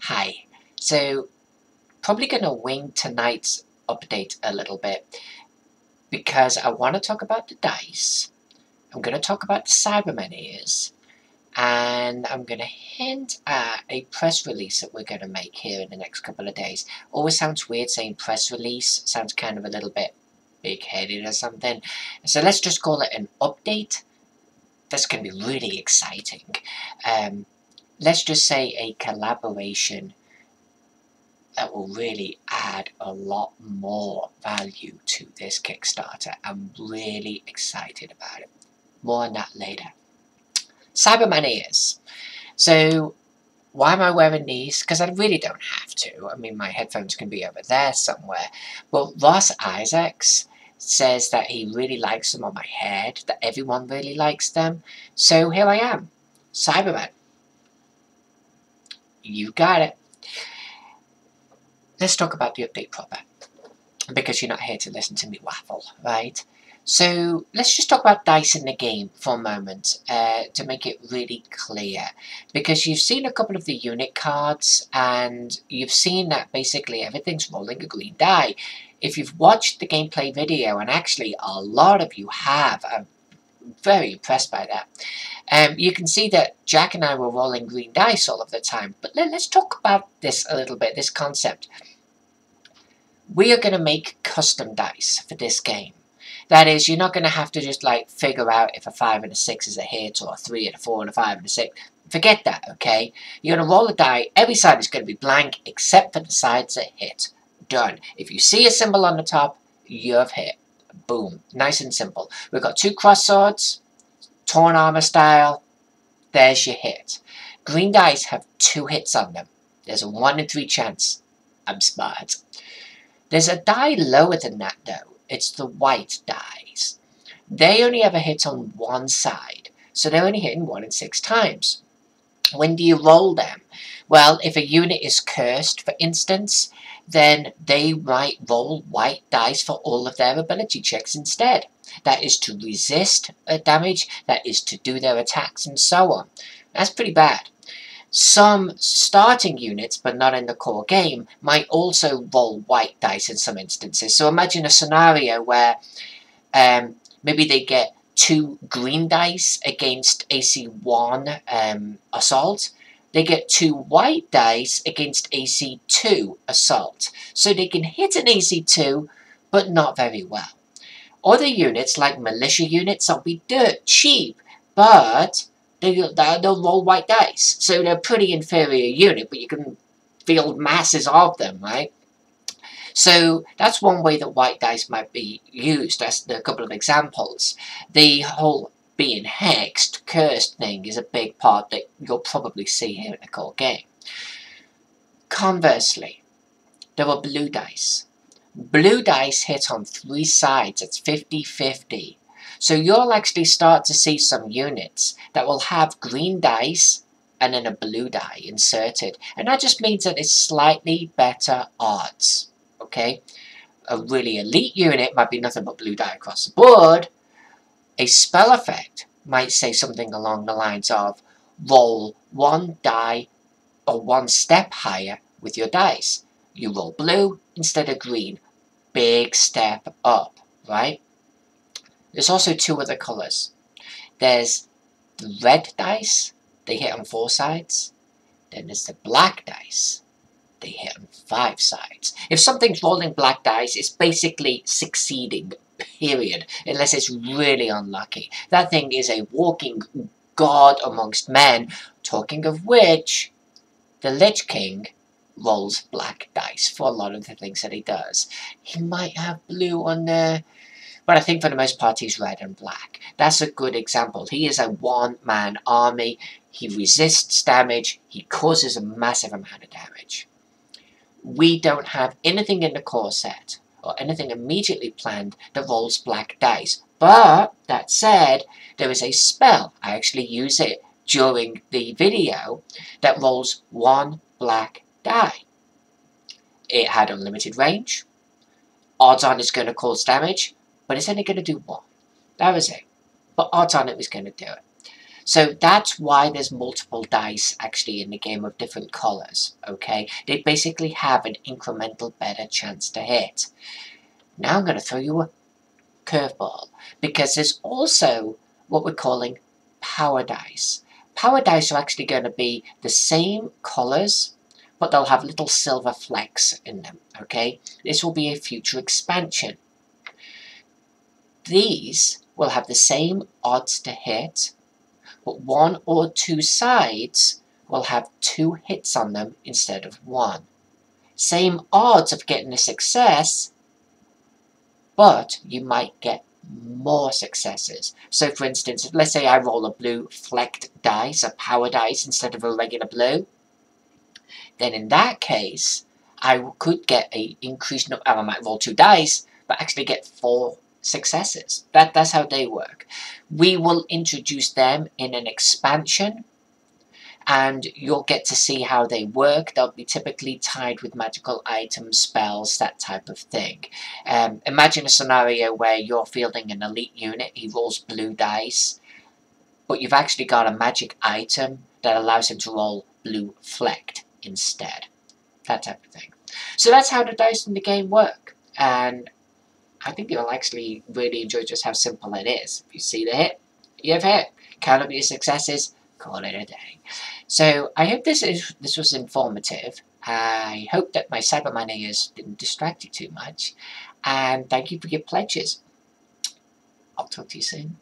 Hi. So, probably going to wing tonight's update a little bit because I want to talk about the dice. I'm going to talk about the Cyberman ears. And I'm going to hint at a press release that we're going to make here in the next couple of days. Always sounds weird saying press release. Sounds kind of a little bit big-headed or something. So let's just call it an update. That's going to be really exciting. Let's just say a collaboration that will really add a lot more value to this Kickstarter. I'm really excited about it. More on that later. Cyberman ears. So, why am I wearing these? Because I really don't have to. I mean, my headphones can be over there somewhere. But Ross Isaacs says that he really likes them on my head, that everyone really likes them. So here I am. Cyberman. You got it. Let's talk about the update proper, because you're not here to listen to me waffle, right? So let's just talk about dice in the game for a moment to make it really clear, because you've seen a couple of the unit cards and you've seen that basically everything's rolling a green die. If you've watched the gameplay video, and actually a lot of you have, I'm very impressed by that. You can see that Jack and I were rolling green dice all of the time, but let's talk about this a little bit, this concept. We are going to make custom dice for this game. That is, you're not going to have to just like figure out if a 5 and a 6 is a hit, or a 3 and a 4 and a 5 and a 6. Forget that, okay? You're going to roll a die, every side is going to be blank except for the sides that hit. Done. If you see a symbol on the top, you've hit. Boom. Nice and simple. We've got 2 cross swords, torn armor style. There's your hit. Green dice have 2 hits on them. There's a 1 in 3 chance. I'm smart. There's a die lower than that though. It's the white dice. They only ever hit on one side, so they're only hitting 1 in 6 times. When do you roll them? Well, if a unit is cursed, for instance, then they might roll white dice for all of their ability checks instead. That is to resist damage, that is to do their attacks, and so on. That's pretty bad. Some starting units, but not in the core game, might also roll white dice in some instances. So imagine a scenario where maybe they get 2 green dice against AC 1 assault. They get 2 white dice against AC 2 assault. So they can hit an AC 2, but not very well. Other units, like militia units, will be dirt cheap, but they'll roll white dice. So they're a pretty inferior unit, but you can field masses of them, right? So that's one way that white dice might be used. That's a couple of examples. The whole being hexed, cursed thing is a big part that you'll probably see here in the core game. Conversely, there are blue dice. Blue dice hit on 3 sides. It's 50-50. So you'll actually start to see some units that will have green dice and then a blue die inserted. And that just means that it's slightly better odds. Okay? A really elite unit might be nothing but blue die across the board. A spell effect might say something along the lines of roll 1 die or 1 step higher with your dice. You roll blue instead of green. Big step up, right? There's also 2 other colours. There's the red dice, they hit on 4 sides. Then there's the black dice, they hit on 5 sides. If something's rolling black dice, it's basically succeeding, period. Unless it's really unlucky. That thing is a walking god amongst men. Talking of which, the Lich King rolls black dice for a lot of the things that he does. He might have blue on there, but I think for the most part he's red and black. That's a good example. He is a one-man army. He resists damage. He causes a massive amount of damage. We don't have anything in the core set, or anything immediately planned, that rolls black dice. But, that said, there is a spell. I actually use it during the video that rolls 1 black die. It had unlimited range. Odds on it's going to cause damage, but it's only going to do 1. That was it. But odds on it was going to do it. So that's why there's multiple dice actually in the game of different colours, okay? They basically have an incremental better chance to hit. Now I'm going to throw you a curveball, because there's also what we're calling power dice. Power dice are actually going to be the same colours, but they'll have little silver flecks in them, okay? This will be a future expansion. These will have the same odds to hit, but one or two sides will have 2 hits on them instead of 1. Same odds of getting a success, but you might get more successes. So for instance, let's say I roll a blue flecked dice, a power dice, instead of a regular blue. Then in that case, I could get an increased number. I might roll 2 dice, but actually get 4 successes. That's how they work. We will introduce them in an expansion, and you'll get to see how they work. They'll be typically tied with magical items, spells, that type of thing. Imagine a scenario where you're fielding an elite unit, he rolls blue dice, but you've actually got a magic item that allows him to roll blue flecked instead. That type of thing. So that's how the dice in the game work, and I think you'll actually really enjoy just how simple it is. If you see the hit, you've hit. Count up your successes, call it a day. So I hope this was informative. I hope that my Cyberman ears didn't distract you too much. And thank you for your pledges. I'll talk to you soon.